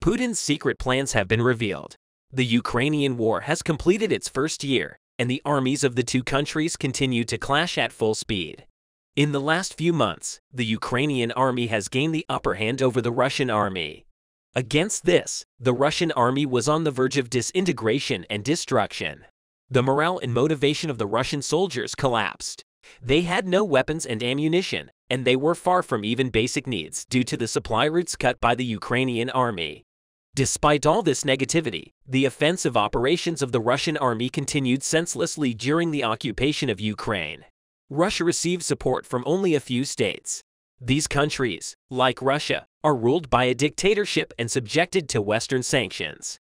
Putin's secret plans have been revealed. The Ukrainian war has completed its first year, and the armies of the two countries continue to clash at full speed. In the last few months, the Ukrainian army has gained the upper hand over the Russian army. Against this, the Russian army was on the verge of disintegration and destruction. The morale and motivation of the Russian soldiers collapsed. They had no weapons and ammunition, and they were far from even basic needs due to the supply routes cut by the Ukrainian army. Despite all this negativity, the offensive operations of the Russian army continued senselessly during the occupation of Ukraine. Russia received support from only a few states. These countries, like Russia, are ruled by a dictatorship and subjected to Western sanctions.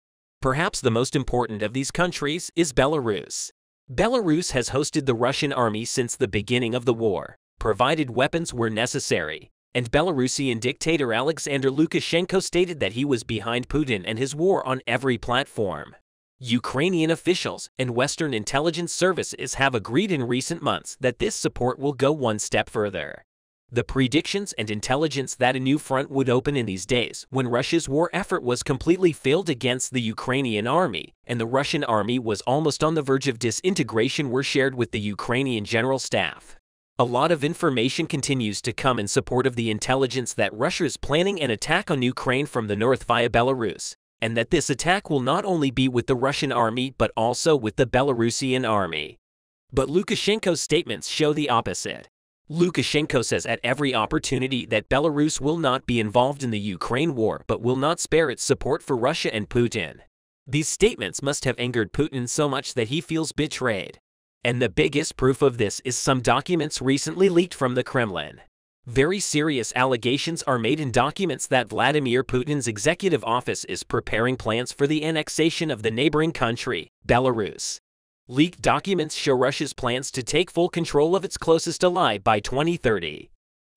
Perhaps the most important of these countries is Belarus. Belarus has hosted the Russian army since the beginning of the war, provided weapons were necessary, and Belarusian dictator Alexander Lukashenko stated that he was behind Putin and his war on every platform. Ukrainian officials and Western intelligence services have agreed in recent months that this support will go one step further. The predictions and intelligence that a new front would open in these days when Russia's war effort was completely failed against the Ukrainian army and the Russian army was almost on the verge of disintegration were shared with the Ukrainian general staff. A lot of information continues to come in support of the intelligence that Russia is planning an attack on Ukraine from the north via Belarus, and that this attack will not only be with the Russian army but also with the Belarusian army. But Lukashenko's statements show the opposite. Lukashenko says at every opportunity that Belarus will not be involved in the Ukraine war but will not spare its support for Russia and Putin. These statements must have angered Putin so much that he feels betrayed. And the biggest proof of this is some documents recently leaked from the Kremlin. Very serious allegations are made in documents that Vladimir Putin's executive office is preparing plans for the annexation of the neighboring country, Belarus. Leaked documents show Russia's plans to take full control of its closest ally by 2030.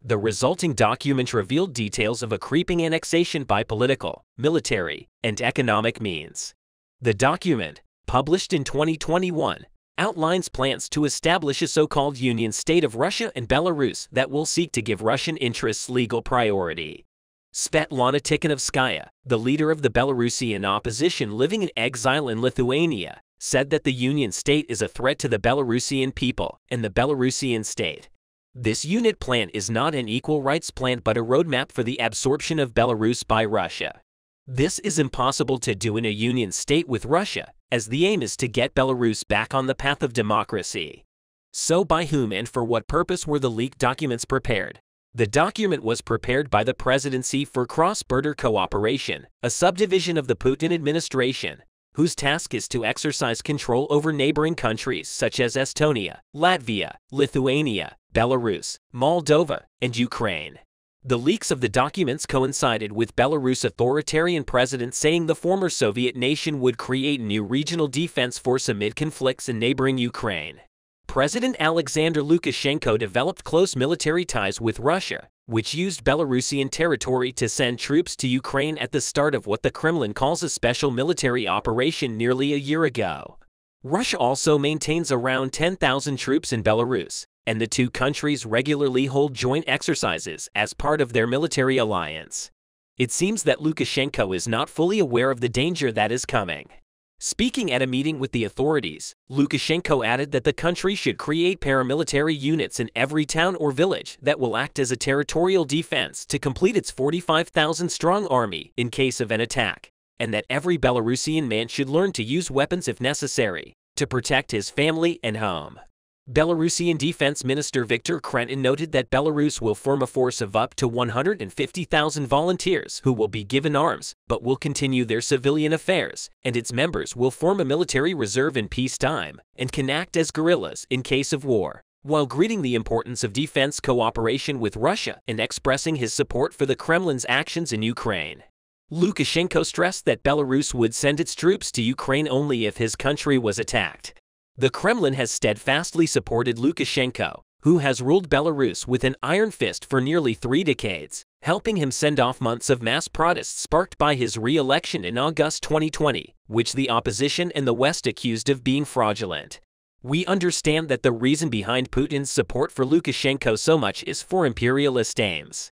The resulting document revealed details of a creeping annexation by political, military, and economic means. The document, published in 2021, outlines plans to establish a so-called union state of Russia and Belarus that will seek to give Russian interests legal priority. Svetlana Tikhanovskaya, the leader of the Belarusian opposition living in exile in Lithuania, said that the union state is a threat to the Belarusian people and the Belarusian state. This unit plan is not an equal rights plan but a roadmap for the absorption of Belarus by Russia. This is impossible to do in a union state with Russia, as the aim is to get Belarus back on the path of democracy. So by whom and for what purpose were the leaked documents prepared? The document was prepared by the Presidency for Cross-Border Cooperation, a subdivision of the Putin administration, whose task is to exercise control over neighboring countries such as Estonia, Latvia, Lithuania, Belarus, Moldova, and Ukraine. The leaks of the documents coincided with Belarus' authoritarian president saying the former Soviet nation would create a new regional defense force amid conflicts in neighboring Ukraine. President Alexander Lukashenko developed close military ties with Russia, which used Belarusian territory to send troops to Ukraine at the start of what the Kremlin calls a special military operation nearly a year ago. Russia also maintains around 10,000 troops in Belarus, and the two countries regularly hold joint exercises as part of their military alliance. It seems that Lukashenko is not fully aware of the danger that is coming. Speaking at a meeting with the authorities, Lukashenko added that the country should create paramilitary units in every town or village that will act as a territorial defense to complete its 45,000-strong army in case of an attack, and that every Belarusian man should learn to use weapons if necessary, to protect his family and home. Belarusian Defense Minister Viktor Krentin noted that Belarus will form a force of up to 150,000 volunteers who will be given arms but will continue their civilian affairs, and its members will form a military reserve in peacetime and can act as guerrillas in case of war, while greeting the importance of defense cooperation with Russia and expressing his support for the Kremlin's actions in Ukraine. Lukashenko stressed that Belarus would send its troops to Ukraine only if his country was attacked. The Kremlin has steadfastly supported Lukashenko, who has ruled Belarus with an iron fist for nearly 3 decades, helping him send off months of mass protests sparked by his re-election in August 2020, which the opposition and the West accused of being fraudulent. We understand that the reason behind Putin's support for Lukashenko so much is for imperialist aims.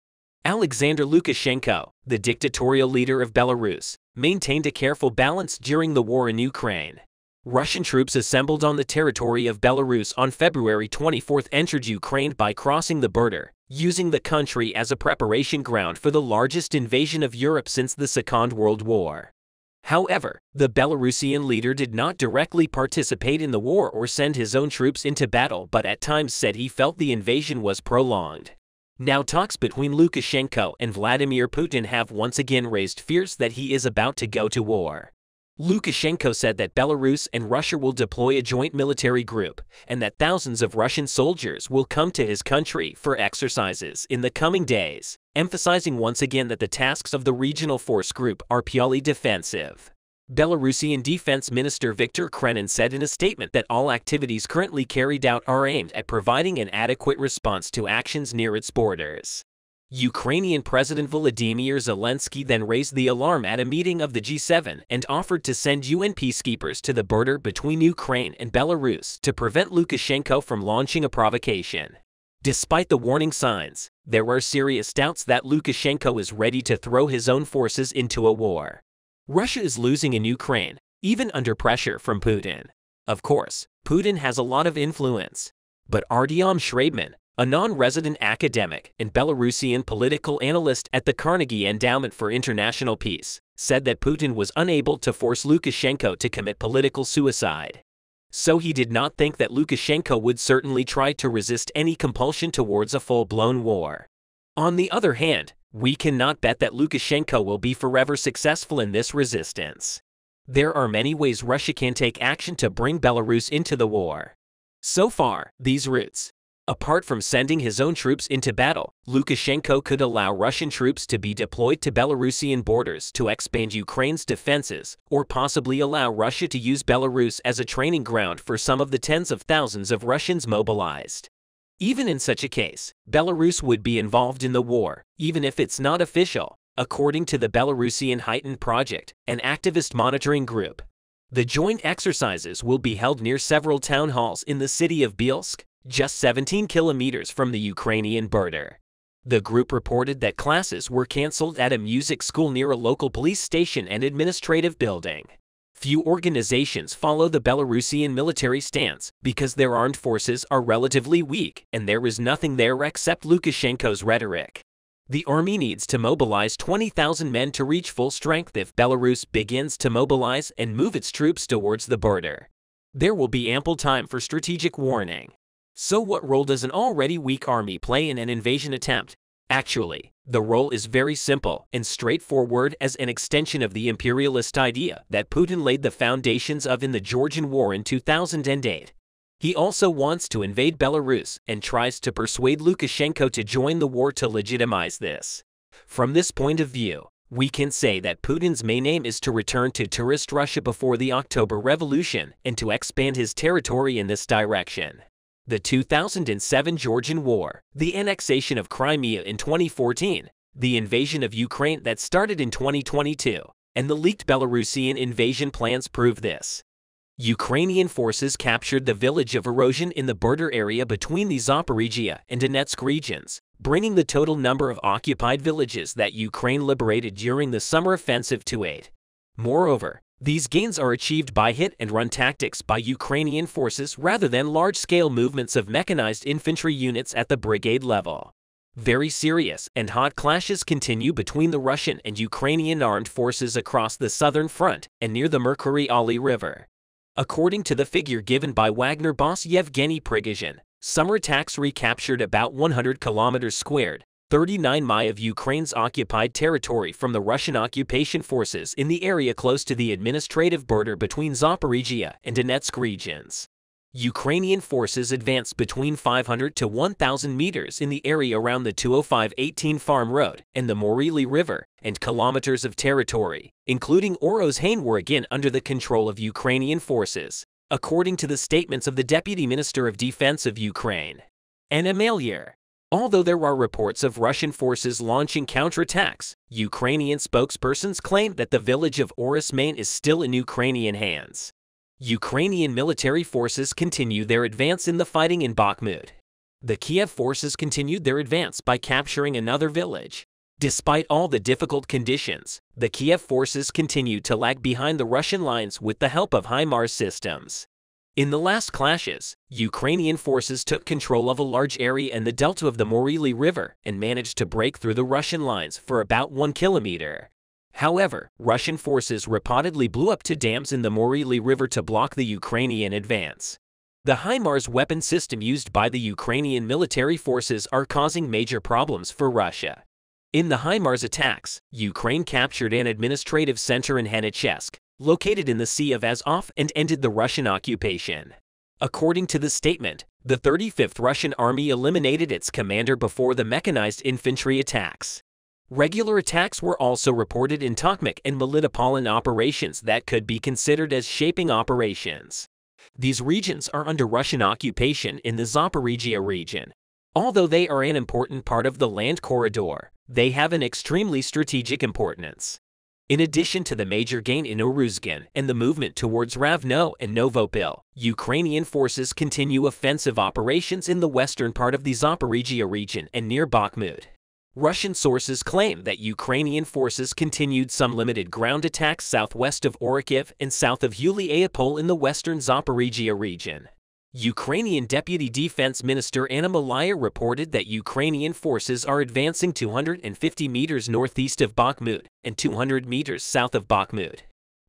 Alexander Lukashenko, the dictatorial leader of Belarus, maintained a careful balance during the war in Ukraine. Russian troops assembled on the territory of Belarus on February 24 entered Ukraine by crossing the border, using the country as a preparation ground for the largest invasion of Europe since the Second World War. However, the Belarusian leader did not directly participate in the war or send his own troops into battle, but at times said he felt the invasion was prolonged. Now talks between Lukashenko and Vladimir Putin have once again raised fears that he is about to go to war. Lukashenko said that Belarus and Russia will deploy a joint military group, and that thousands of Russian soldiers will come to his country for exercises in the coming days, emphasizing once again that the tasks of the regional force group are purely defensive. Belarusian Defense Minister Viktor Krenin said in a statement that all activities currently carried out are aimed at providing an adequate response to actions near its borders. Ukrainian President Volodymyr Zelensky then raised the alarm at a meeting of the G7 and offered to send UN peacekeepers to the border between Ukraine and Belarus to prevent Lukashenko from launching a provocation. Despite the warning signs, there are serious doubts that Lukashenko is ready to throw his own forces into a war. Russia is losing in Ukraine, even under pressure from Putin. Of course, Putin has a lot of influence. But Artyom Shrabman, a non-resident academic and Belarusian political analyst at the Carnegie Endowment for International Peace, said that Putin was unable to force Lukashenko to commit political suicide. So he did not think that Lukashenko would certainly try to resist any compulsion towards a full-blown war. On the other hand, we cannot bet that Lukashenko will be forever successful in this resistance. There are many ways Russia can take action to bring Belarus into the war. So far, these routes. Apart from sending his own troops into battle, Lukashenko could allow Russian troops to be deployed to Belarusian borders to expand Ukraine's defenses, or possibly allow Russia to use Belarus as a training ground for some of the tens of thousands of Russians mobilized. Even in such a case, Belarus would be involved in the war, even if it's not official, according to the Belarusian Heightened Project, an activist monitoring group. The joint exercises will be held near several town halls in the city of Bielsk, just 17 kilometers from the Ukrainian border. The group reported that classes were cancelled at a music school near a local police station and administrative building. Few organizations follow the Belarusian military stance because their armed forces are relatively weak and there is nothing there except Lukashenko's rhetoric. The army needs to mobilize 20,000 men to reach full strength if Belarus begins to mobilize and move its troops towards the border. There will be ample time for strategic warning. So what role does an already weak army play in an invasion attempt? Actually, the role is very simple and straightforward as an extension of the imperialist idea that Putin laid the foundations of in the Georgian War in 2008. He also wants to invade Belarus and tries to persuade Lukashenko to join the war to legitimize this. From this point of view, we can say that Putin's main aim is to return to tourist Russia before the October Revolution and to expand his territory in this direction. The 2007 Georgian War, the annexation of Crimea in 2014, the invasion of Ukraine that started in 2022, and the leaked Belarusian invasion plans prove this. Ukrainian forces captured the village of Erosion in the border area between the Zaporizhia and Donetsk regions, bringing the total number of occupied villages that Ukraine liberated during the summer offensive to 8. Moreover, these gains are achieved by hit-and-run tactics by Ukrainian forces rather than large-scale movements of mechanized infantry units at the brigade level. Very serious and hot clashes continue between the Russian and Ukrainian armed forces across the southern front and near the Mercury Ali River. According to the figure given by Wagner boss Yevgeny Prigozhin, summer attacks recaptured about 100 kilometers squared, 39 mi of Ukraine's occupied territory from the Russian occupation forces in the area close to the administrative border between Zaporizhia and Donetsk regions. Ukrainian forces advanced between 500 to 1,000 meters in the area around the 205-18 Farm Road and the Morili River, and kilometers of territory, including Orozhane, were again under the control of Ukrainian forces, according to the statements of the Deputy Minister of Defense of Ukraine, Anna Malier. Although there are reports of Russian forces launching counterattacks, Ukrainian spokespersons claim that the village of Orozhane is still in Ukrainian hands. Ukrainian military forces continue their advance in the fighting in Bakhmut. The Kiev forces continued their advance by capturing another village, Despite all the difficult conditions, the Kiev forces continued to lag behind the Russian lines with the help of HIMARS systems. In the last clashes, Ukrainian forces took control of a large area in the delta of the Morili River and managed to break through the Russian lines for about 1 kilometer. However, Russian forces reportedly blew up two dams in the Morili River to block the Ukrainian advance. The HIMARS weapon system used by the Ukrainian military forces are causing major problems for Russia. In the HIMARS attacks, Ukraine captured an administrative center in Henichesk, located in the Sea of Azov, and ended the Russian occupation. According to the statement, the 35th Russian Army eliminated its commander before the mechanized infantry attacks. Regular attacks were also reported in Tokmak and Melitopol in operations that could be considered as shaping operations. These regions are under Russian occupation in the Zaporizhia region. Although they are an important part of the land corridor, they have an extremely strategic importance. In addition to the major gain in Uruzgan and the movement towards Ravno and Novopil, Ukrainian forces continue offensive operations in the western part of the Zaporizhia region and near Bakhmut. Russian sources claim that Ukrainian forces continued some limited ground attacks southwest of Orikhiv and south of Yuliaipol in the western Zaporizhia region. Ukrainian Deputy Defense Minister Anna Malaya reported that Ukrainian forces are advancing 250 meters northeast of Bakhmut and 200 meters south of Bakhmut.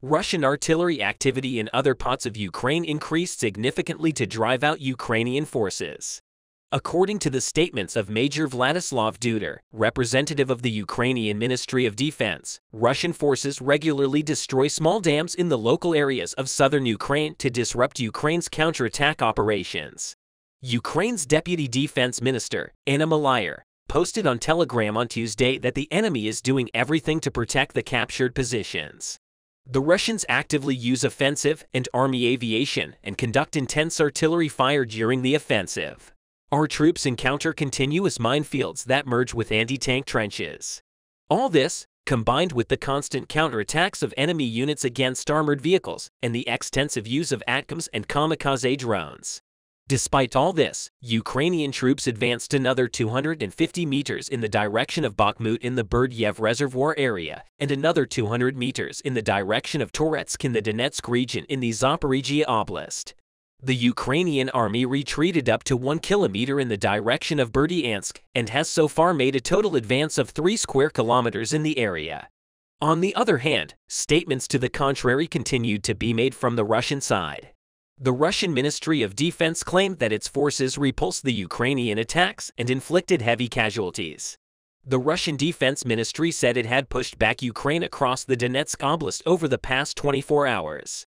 Russian artillery activity in other parts of Ukraine increased significantly to drive out Ukrainian forces. According to the statements of Major Vladislav Duder, representative of the Ukrainian Ministry of Defense, Russian forces regularly destroy small dams in the local areas of southern Ukraine to disrupt Ukraine's counterattack operations. Ukraine's Deputy Defense Minister, Anna Malaya, posted on Telegram on Tuesday that the enemy is doing everything to protect the captured positions. The Russians actively use offensive and army aviation and conduct intense artillery fire during the offensive. Our troops encounter continuous minefields that merge with anti-tank trenches. All this, combined with the constant counterattacks of enemy units against armored vehicles and the extensive use of ATACMS and kamikaze drones. Despite all this, Ukrainian troops advanced another 250 meters in the direction of Bakhmut in the Berdyev Reservoir area and another 200 meters in the direction of Toretsk in the Donetsk region in the Zaporizhia Oblast. The Ukrainian army retreated up to 1 kilometer in the direction of Berdyansk and has so far made a total advance of 3 square kilometers in the area. On the other hand, statements to the contrary continued to be made from the Russian side. The Russian Ministry of Defense claimed that its forces repulsed the Ukrainian attacks and inflicted heavy casualties. The Russian Defense Ministry said it had pushed back Ukraine across the Donetsk Oblast over the past 24 hours.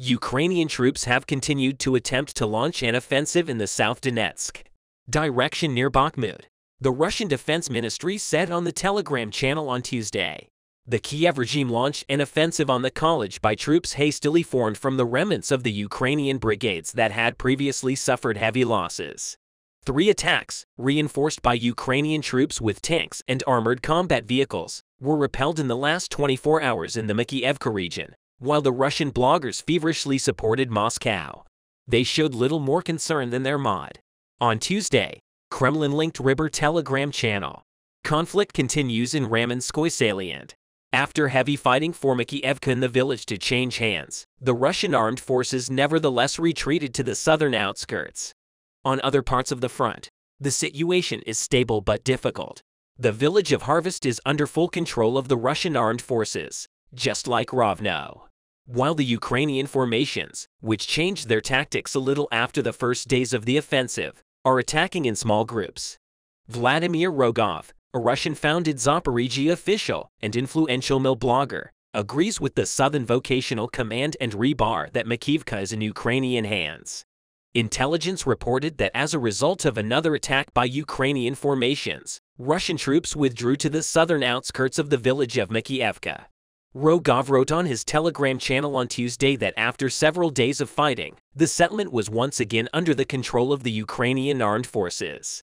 Ukrainian troops have continued to attempt to launch an offensive in the South Donetsk direction near Bakhmut, the Russian Defense Ministry said on the Telegram channel on Tuesday. The Kiev regime launched an offensive on the college by troops hastily formed from the remnants of the Ukrainian brigades that had previously suffered heavy losses. 3 attacks, reinforced by Ukrainian troops with tanks and armored combat vehicles, were repelled in the last 24 hours in the Mykolaiv region. While the Russian bloggers feverishly supported Moscow, they showed little more concern than their mod. On Tuesday, Kremlin-linked Riber Telegram channel. Conflict continues in Ramenskoye salient. After heavy fighting for Mykolaiv in the village to change hands, the Russian armed forces nevertheless retreated to the southern outskirts. On other parts of the front, the situation is stable but difficult. The village of Harvest is under full control of the Russian armed forces, just like Rovno. While the Ukrainian formations, which changed their tactics a little after the first days of the offensive, are attacking in small groups. Vladimir Rogov, a Russian-founded Zaporizhia official and influential mill blogger, agrees with the Southern Vocational Command and Rebar that Makivka is in Ukrainian hands. Intelligence reported that as a result of another attack by Ukrainian formations, Russian troops withdrew to the southern outskirts of the village of Mykolaiv. Rogov wrote on his Telegram channel on Tuesday that after several days of fighting, the settlement was once again under the control of the Ukrainian armed forces.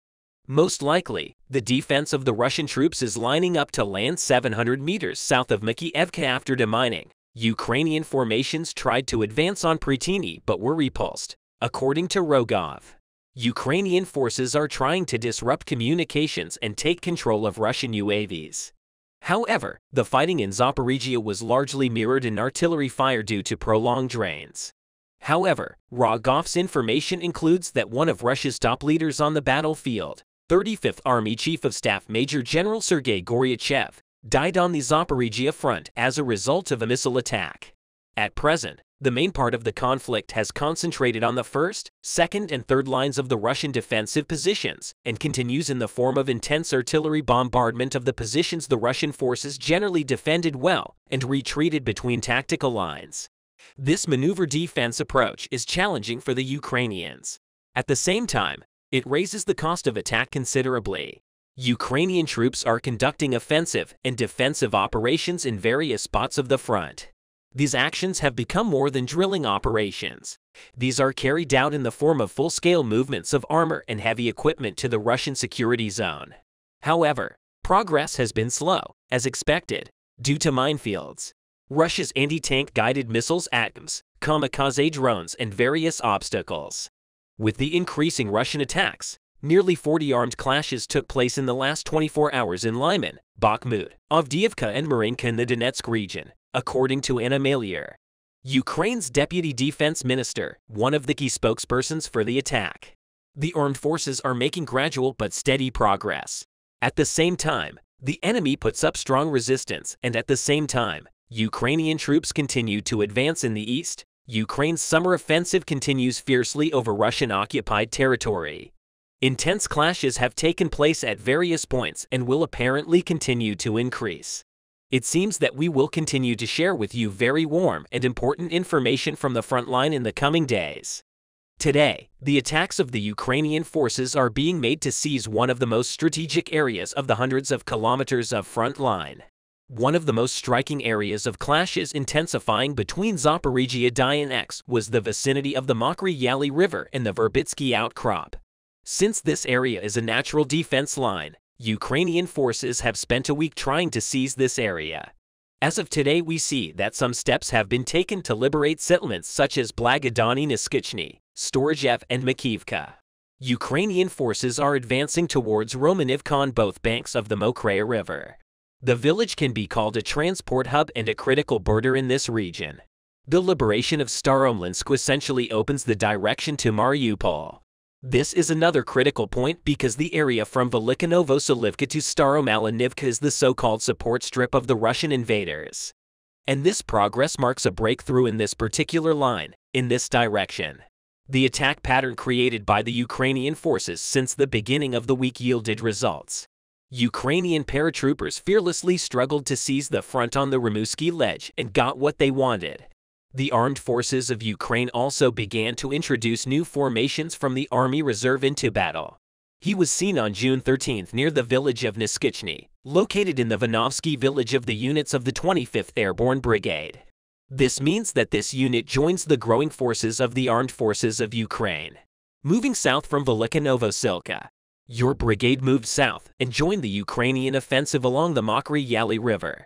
Most likely, the defense of the Russian troops is lining up to land 700 meters south of Mykolaiv after demining. Ukrainian formations tried to advance on Prytini but were repulsed, according to Rogov. Ukrainian forces are trying to disrupt communications and take control of Russian UAVs. However, the fighting in Zaporizhia was largely mirrored in artillery fire due to prolonged rains. However, Rogov's information includes that one of Russia's top leaders on the battlefield, 35th Army Chief of Staff Major General Sergei Goryachev, died on the Zaporizhia front as a result of a missile attack. At present, the main part of the conflict has concentrated on the first, second, and third lines of the Russian defensive positions and continues in the form of intense artillery bombardment of the positions the Russian forces generally defended well and retreated between tactical lines. This maneuver defense approach is challenging for the Ukrainians. At the same time, it raises the cost of attack considerably. Ukrainian troops are conducting offensive and defensive operations in various spots of the front. These actions have become more than drilling operations. These are carried out in the form of full-scale movements of armor and heavy equipment to the Russian security zone. However, progress has been slow, as expected, due to minefields, Russia's anti-tank guided missiles ATACMS, kamikaze drones, and various obstacles. With the increasing Russian attacks, nearly 40 armed clashes took place in the last 24 hours in Lyman, Bakhmut, Avdiivka, and Marinka in the Donetsk region, according to Anna Malier, Ukraine's deputy defense minister, one of the key spokespersons for the attack. The armed forces are making gradual but steady progress. At the same time, the enemy puts up strong resistance, and at the same time, Ukrainian troops continue to advance in the east. Ukraine's summer offensive continues fiercely over Russian-occupied territory. Intense clashes have taken place at various points and will apparently continue to increase. It seems that we will continue to share with you very warm and important information from the front line in the coming days. Today, the attacks of the Ukrainian forces are being made to seize one of the most strategic areas of the hundreds of kilometers of front line. One of the most striking areas of clashes intensifying between Zaporizhia Donetsk was the vicinity of the Mokry Yali River and the Verbitsky outcrop. Since this area is a natural defense line, Ukrainian forces have spent a week trying to seize this area. As of today, we see that some steps have been taken to liberate settlements such as Blagodany Niskichny, Storozhev, and Makivka. Ukrainian forces are advancing towards Romanivka on both banks of the Mokry River. The village can be called a transport hub and a critical border in this region. The liberation of Staromlinsk essentially opens the direction to Mariupol. This is another critical point because the area from Velika Novoselivka to Staromalinivka is the so-called support strip of the Russian invaders. And this progress marks a breakthrough in this particular line, in this direction. The attack pattern created by the Ukrainian forces since the beginning of the week yielded results. Ukrainian paratroopers fearlessly struggled to seize the front on the Rimouski Ledge and got what they wanted. The armed forces of Ukraine also began to introduce new formations from the Army Reserve into battle. He was seen on June 13 near the village of Niskichny, located in the Vanovsky village of the units of the 25th Airborne Brigade. This means that this unit joins the growing forces of the armed forces of Ukraine. Moving south from Velika Novosilka, your brigade moved south and joined the Ukrainian offensive along the Mokry Yali River.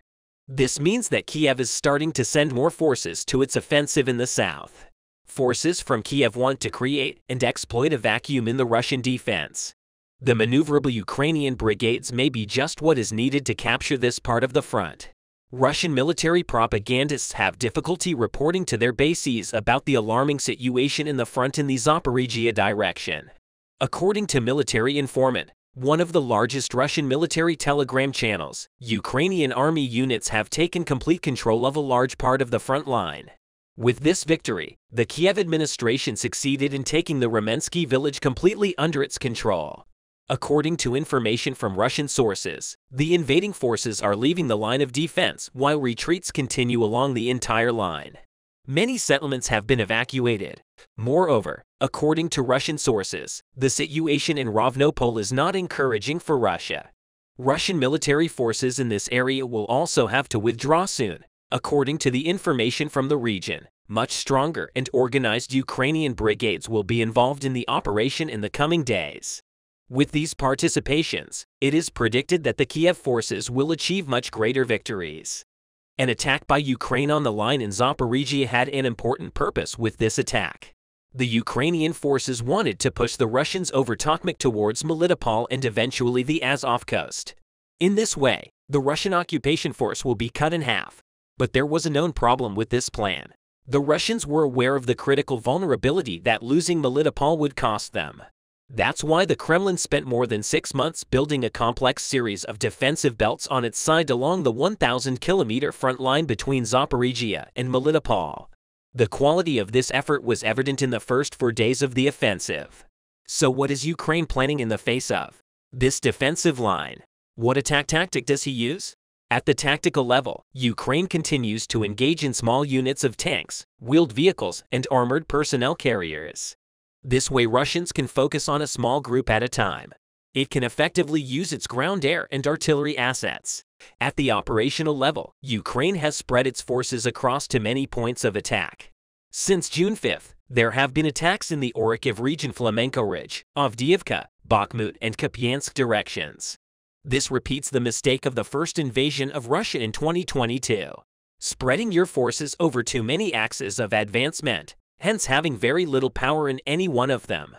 This means that Kiev is starting to send more forces to its offensive in the south. Forces from Kiev want to create and exploit a vacuum in the Russian defense. The maneuverable Ukrainian brigades may be just what is needed to capture this part of the front. Russian military propagandists have difficulty reporting to their bases about the alarming situation in the front in the Zaporizhia direction. According to military informant, one of the largest Russian military telegram channels, Ukrainian army units have taken complete control of a large part of the front line. With this victory, the Kiev administration succeeded in taking the Remensky village completely under its control. According to information from Russian sources, the invading forces are leaving the line of defense while retreats continue along the entire line. Many settlements have been evacuated. Moreover, according to Russian sources, the situation in Rovnopol is not encouraging for Russia. Russian military forces in this area will also have to withdraw soon. According to the information from the region, much stronger and organized Ukrainian brigades will be involved in the operation in the coming days. With these participations, it is predicted that the Kiev forces will achieve much greater victories. An attack by Ukraine on the line in Zaporizhia had an important purpose with this attack. The Ukrainian forces wanted to push the Russians over Tokmak towards Melitopol and eventually the Azov coast. In this way, The Russian occupation force will be cut in half. But there was a known problem with this plan. The Russians were aware of the critical vulnerability that losing Melitopol would cost them. That's why the Kremlin spent more than 6 months building a complex series of defensive belts on its side along the 1,000-kilometer front line between Zaporizhia and Melitopol. The quality of this effort was evident in the first 4 days of the offensive. So what is Ukraine planning in the face of this defensive line? What attack tactic does he use? At the tactical level, Ukraine continues to engage in small units of tanks, wheeled vehicles, and armored personnel carriers. This way Russians can focus on a small group at a time. It can effectively use its ground, air, and artillery assets. At the operational level, Ukraine has spread its forces across to many points of attack. Since June 5th, there have been attacks in the Orikhiv region, Flamenco Ridge, Avdiivka, Bakhmut, and Kupiansk directions. This repeats the mistake of the first invasion of Russia in 2022. Spreading your forces over too many axes of advancement, hence having very little power in any one of them.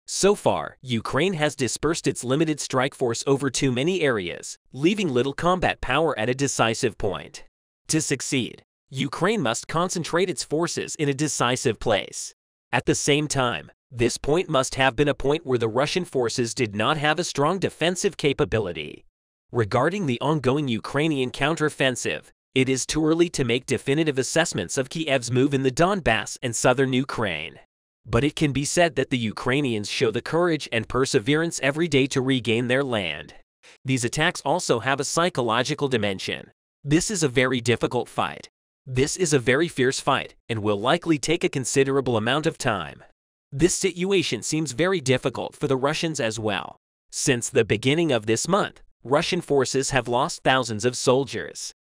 So far, Ukraine has dispersed its limited strike force over too many areas, leaving little combat power at a decisive point. To succeed, Ukraine must concentrate its forces in a decisive place. At the same time, this point must have been a point where the Russian forces did not have a strong defensive capability. Regarding the ongoing Ukrainian counteroffensive, it is too early to make definitive assessments of Kiev's move in the Donbass and southern Ukraine. But it can be said that the Ukrainians show the courage and perseverance every day to regain their land. These attacks also have a psychological dimension. This is a very difficult fight. This is a very fierce fight and will likely take a considerable amount of time. This situation seems very difficult for the Russians as well. Since the beginning of this month, Russian forces have lost thousands of soldiers.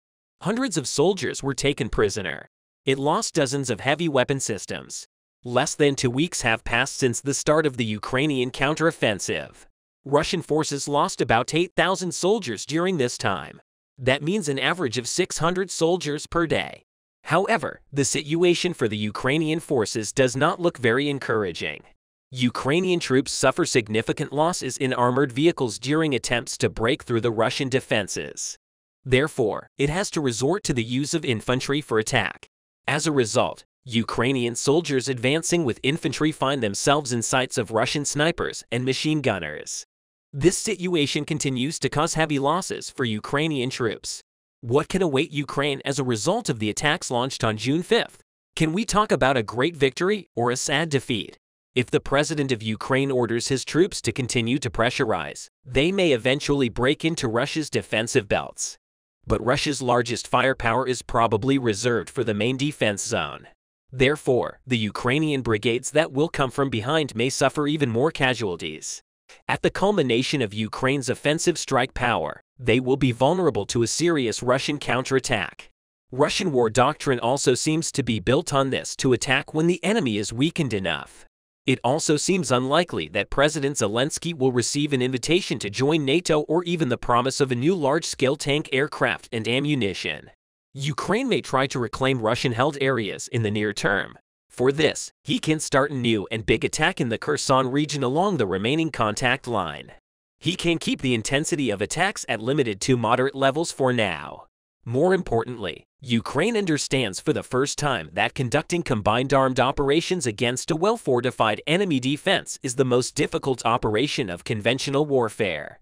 Hundreds of soldiers were taken prisoner. It lost dozens of heavy weapon systems. Less than 2 weeks have passed since the start of the Ukrainian counteroffensive. Russian forces lost about 8,000 soldiers during this time. That means an average of 600 soldiers per day. However, the situation for the Ukrainian forces does not look very encouraging. Ukrainian troops suffer significant losses in armored vehicles during attempts to break through the Russian defenses. Therefore, it has to resort to the use of infantry for attack. As a result, Ukrainian soldiers advancing with infantry find themselves in sights of Russian snipers and machine gunners. This situation continues to cause heavy losses for Ukrainian troops. What can await Ukraine as a result of the attacks launched on June 5th? Can we talk about a great victory or a sad defeat? If the president of Ukraine orders his troops to continue to pressurize, they may eventually break into Russia's defensive belts. But Russia's largest firepower is probably reserved for the main defense zone. Therefore, the Ukrainian brigades that will come from behind may suffer even more casualties. At the culmination of Ukraine's offensive strike power, they will be vulnerable to a serious Russian counterattack. Russian war doctrine also seems to be built on this to attack when the enemy is weakened enough. It also seems unlikely that President Zelensky will receive an invitation to join NATO or even the promise of a new large-scale tank, aircraft, and ammunition. Ukraine may try to reclaim Russian-held areas in the near term. For this, he can start a new and big attack in the Kherson region along the remaining contact line. He can keep the intensity of attacks at limited to moderate levels for now. More importantly, Ukraine understands for the first time that conducting combined armed operations against a well-fortified enemy defense is the most difficult operation of conventional warfare.